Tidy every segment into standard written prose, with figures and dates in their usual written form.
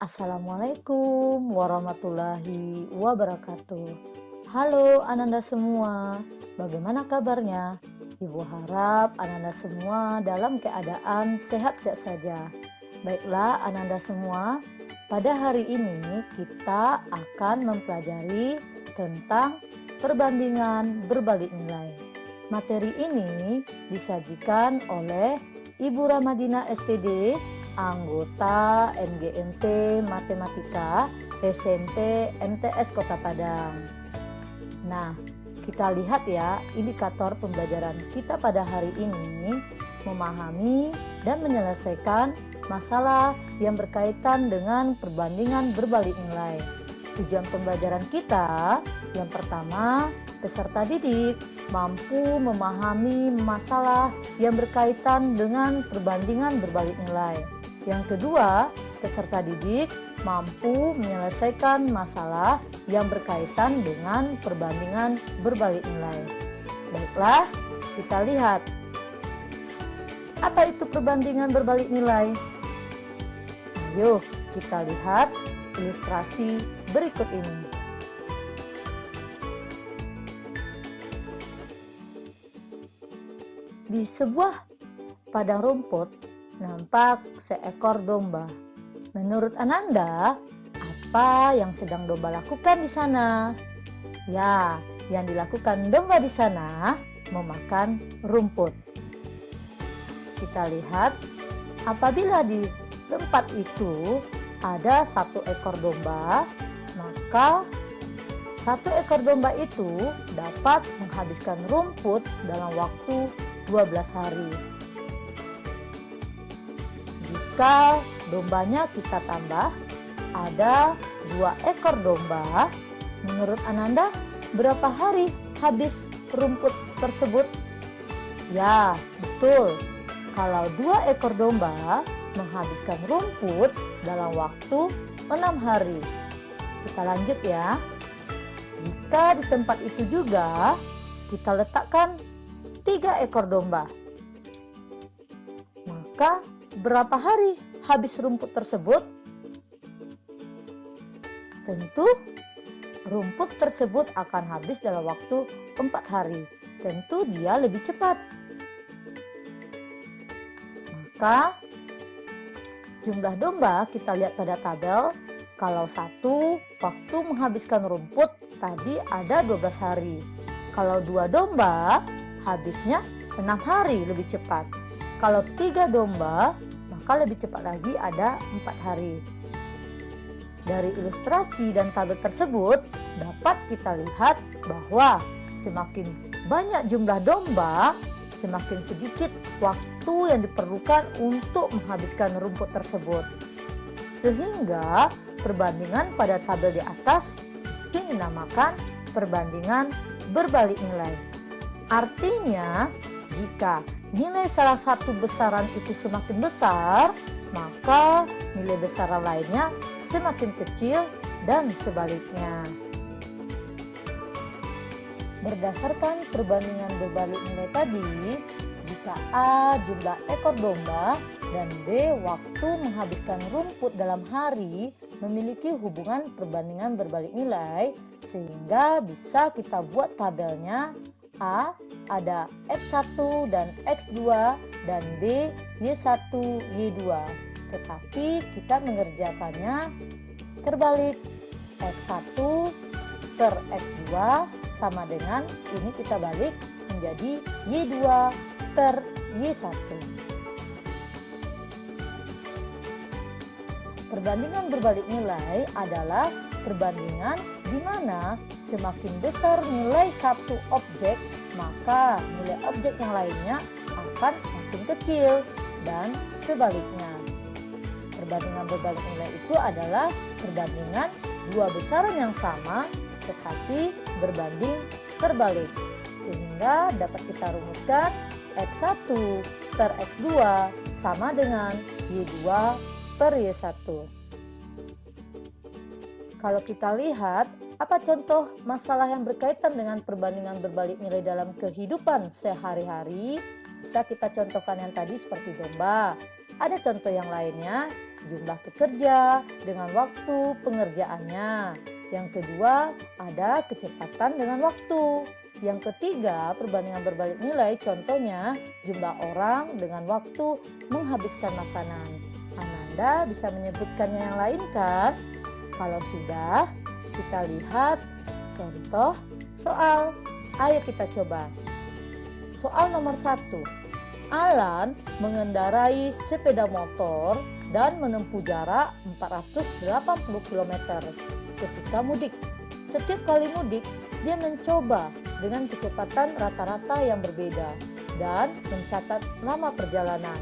Assalamualaikum warahmatullahi wabarakatuh. Halo Ananda semua, bagaimana kabarnya? Ibu harap Ananda semua dalam keadaan sehat-sehat saja. Baiklah Ananda semua, pada hari ini kita akan mempelajari tentang perbandingan berbalik nilai. Materi ini disajikan oleh Ibu Ramadina SPD, anggota MGMT Matematika SMP MTS Kota Padang. Nah, kita lihat ya indikator pembelajaran kita pada hari ini memahami dan menyelesaikan masalah yang berkaitan dengan perbandingan berbalik nilai. Tujuan pembelajaran kita yang pertama, peserta didik mampu memahami masalah yang berkaitan dengan perbandingan berbalik nilai. Yang kedua, peserta didik mampu menyelesaikan masalah yang berkaitan dengan perbandingan berbalik nilai. Baiklah, kita lihat. Apa itu perbandingan berbalik nilai? Ayo, kita lihat ilustrasi berikut ini. Di sebuah padang rumput nampak seekor domba. Menurut Ananda, apa yang sedang domba lakukan di sana? Ya, yang dilakukan domba di sana memakan rumput. Kita lihat, apabila di tempat itu ada satu ekor domba, maka satu ekor domba itu dapat menghabiskan rumput dalam waktu 12 hari. Jika dombanya kita tambah, ada 2 ekor domba. Menurut Ananda, berapa hari habis rumput tersebut? Ya, betul. Kalau 2 ekor domba menghabiskan rumput dalam waktu 6 hari. Kita lanjut ya. Jika di tempat itu juga kita letakkan 3 ekor domba, maka berapa hari habis rumput tersebut? Tentu rumput tersebut akan habis dalam waktu 4 hari. Tentu dia lebih cepat. Maka jumlah domba kita lihat pada tabel. Kalau satu waktu menghabiskan rumput tadi ada 12 hari. Kalau 2 domba habisnya 6 hari lebih cepat. Kalau 3 domba maka lebih cepat lagi ada 4 hari. Dari ilustrasi dan tabel tersebut dapat kita lihat bahwa semakin banyak jumlah domba, semakin sedikit waktu yang diperlukan untuk menghabiskan rumput tersebut. Sehingga perbandingan pada tabel di atas dinamakan perbandingan berbalik nilai. Artinya, jika nilai salah satu besaran itu semakin besar, maka nilai besaran lainnya semakin kecil dan sebaliknya. Berdasarkan perbandingan berbalik nilai tadi, jika A jumlah ekor domba dan B waktu menghabiskan rumput dalam hari memiliki hubungan perbandingan berbalik nilai, sehingga bisa kita buat tabelnya. A ada X1 dan X2 dan B Y1, Y2. Tetapi kita mengerjakannya terbalik. X1 per X2 sama dengan ini kita balik menjadi Y2 per Y1. Perbandingan berbalik nilai adalah perbandingan di mana semakin besar nilai satu objek, maka nilai objek yang lainnya akan makin kecil dan sebaliknya. Perbandingan berbalik nilai itu adalah perbandingan dua besaran yang sama tetapi berbanding terbalik. Sehingga dapat kita rumuskan X1 per X2 sama dengan Y2 per Y1. Kalau kita lihat, apa contoh masalah yang berkaitan dengan perbandingan berbalik nilai dalam kehidupan sehari-hari? Bisa kita contohkan yang tadi seperti domba. Ada contoh yang lainnya, jumlah pekerja dengan waktu pengerjaannya. Yang kedua, ada kecepatan dengan waktu. Yang ketiga, perbandingan berbalik nilai, contohnya jumlah orang dengan waktu menghabiskan makanan. Ananda bisa menyebutkannya yang lain kan? Kalau sudah, kita lihat contoh soal. Ayo kita coba. Soal nomor 1. Alan mengendarai sepeda motor dan menempuh jarak 480 km ketika mudik. Setiap kali mudik, dia mencoba dengan kecepatan rata-rata yang berbeda dan mencatat lama perjalanan.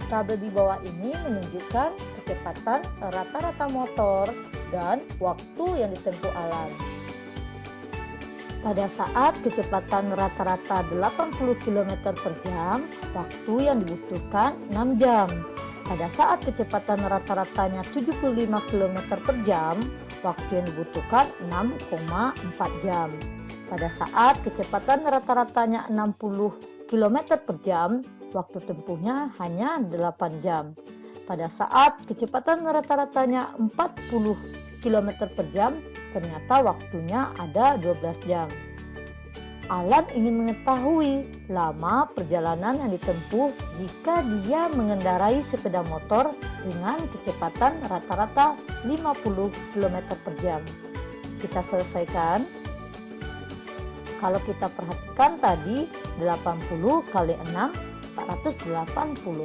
Tabel di bawah ini menunjukkan kecepatan rata-rata motor dan waktu yang ditempuh Alan. Pada saat kecepatan rata-rata 80 km per jam, waktu yang dibutuhkan 6 jam. Pada saat kecepatan rata-ratanya 75 km per jam, waktu yang dibutuhkan 6,4 jam. Pada saat kecepatan rata-ratanya 60 km per jam, waktu tempuhnya hanya 8 jam. Pada saat kecepatan rata-ratanya 40 km per jam, ternyata waktunya ada 12 jam. Alan ingin mengetahui lama perjalanan yang ditempuh jika dia mengendarai sepeda motor dengan kecepatan rata-rata 50 km per jam. Kita selesaikan. Kalau kita perhatikan tadi 80 kali 6, 480.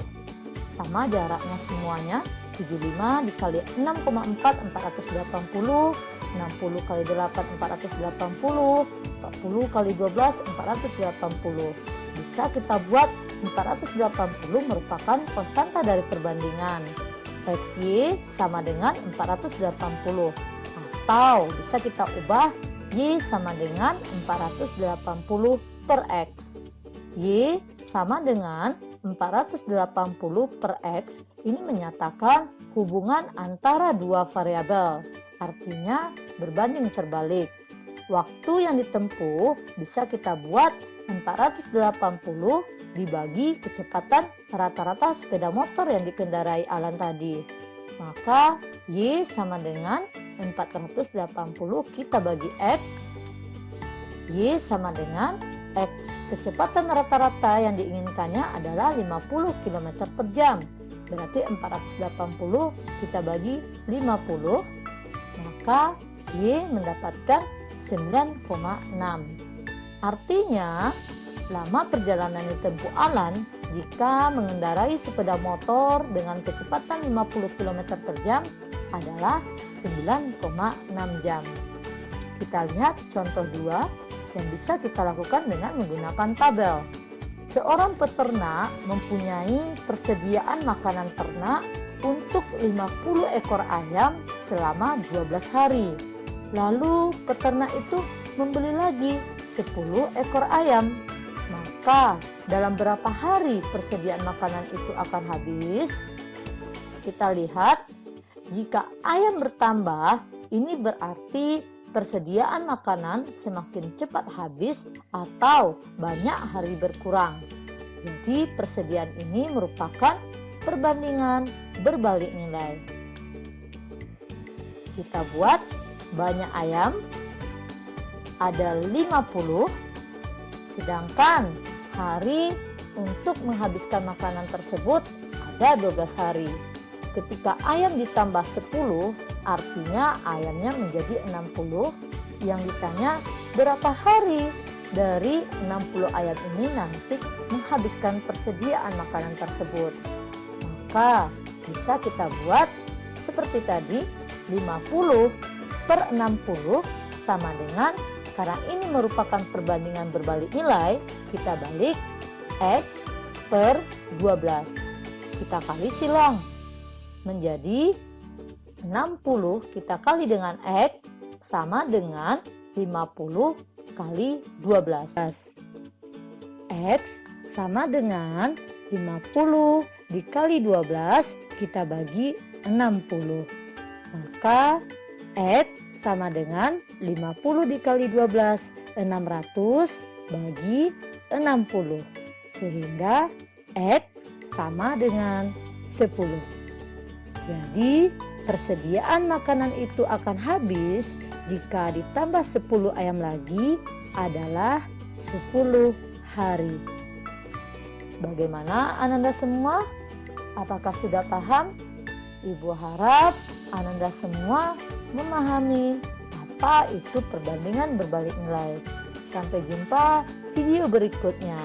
Sama jaraknya semuanya, 75 dikali 6,4, 480. 60 kali 8, 480. 40 kali 12, 480. Bisa kita buat 480 merupakan konstanta dari perbandingan. XY sama dengan 480. Atau bisa kita ubah Y sama dengan 480 per X. Y sama dengan 480 per X ini menyatakan hubungan antara dua variabel. Artinya berbanding terbalik. Waktu yang ditempuh bisa kita buat 480 dibagi kecepatan rata-rata sepeda motor yang dikendarai Alan tadi. Maka Y sama dengan 480 kita bagi X. Y sama dengan X. Kecepatan rata-rata yang diinginkannya adalah 50 km per jam. Berarti 480 kita bagi 50. Maka Y mendapatkan 9,6. Artinya, lama perjalanan ditempuh Alan jika mengendarai sepeda motor dengan kecepatan 50 km per jam adalah 9,6 jam. Kita lihat contoh 2 yang bisa kita lakukan dengan menggunakan tabel. Seorang peternak mempunyai persediaan makanan ternak untuk 50 ekor ayam selama 12 hari. Lalu peternak itu membeli lagi 10 ekor ayam. Maka dalam berapa hari persediaan makanan itu akan habis? Kita lihat, jika ayam bertambah, ini berarti persediaan makanan semakin cepat habis atau banyak hari berkurang. Jadi persediaan ini merupakan perbandingan berbalik nilai. Kita buat banyak ayam ada 50, sedangkan hari untuk menghabiskan makanan tersebut ada 12 hari. Ketika ayam ditambah 10, artinya ayamnya menjadi 60. Yang ditanya berapa hari dari 60 ayam ini nanti menghabiskan persediaan makanan tersebut. Maka bisa kita buat seperti tadi, 50 per 60 sama dengan, karena ini merupakan perbandingan berbalik nilai, kita balik X per 12. Kita kali silang menjadi 60 kita kali dengan X sama dengan 50 kali 12. X sama dengan 50 dikali 12 kita bagi 60. Maka X sama dengan 50 dikali 12, 600 bagi 60. Sehingga X sama dengan 10. Jadi, persediaan makanan itu akan habis jika ditambah 10 ayam lagi adalah 10 hari. Bagaimana Ananda semua? Apakah sudah paham? Ibu harap Ananda semua memahami apa itu perbandingan berbalik nilai. Sampai jumpa video berikutnya.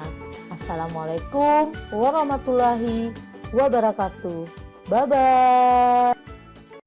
Assalamualaikum warahmatullahi wabarakatuh. Bye-bye.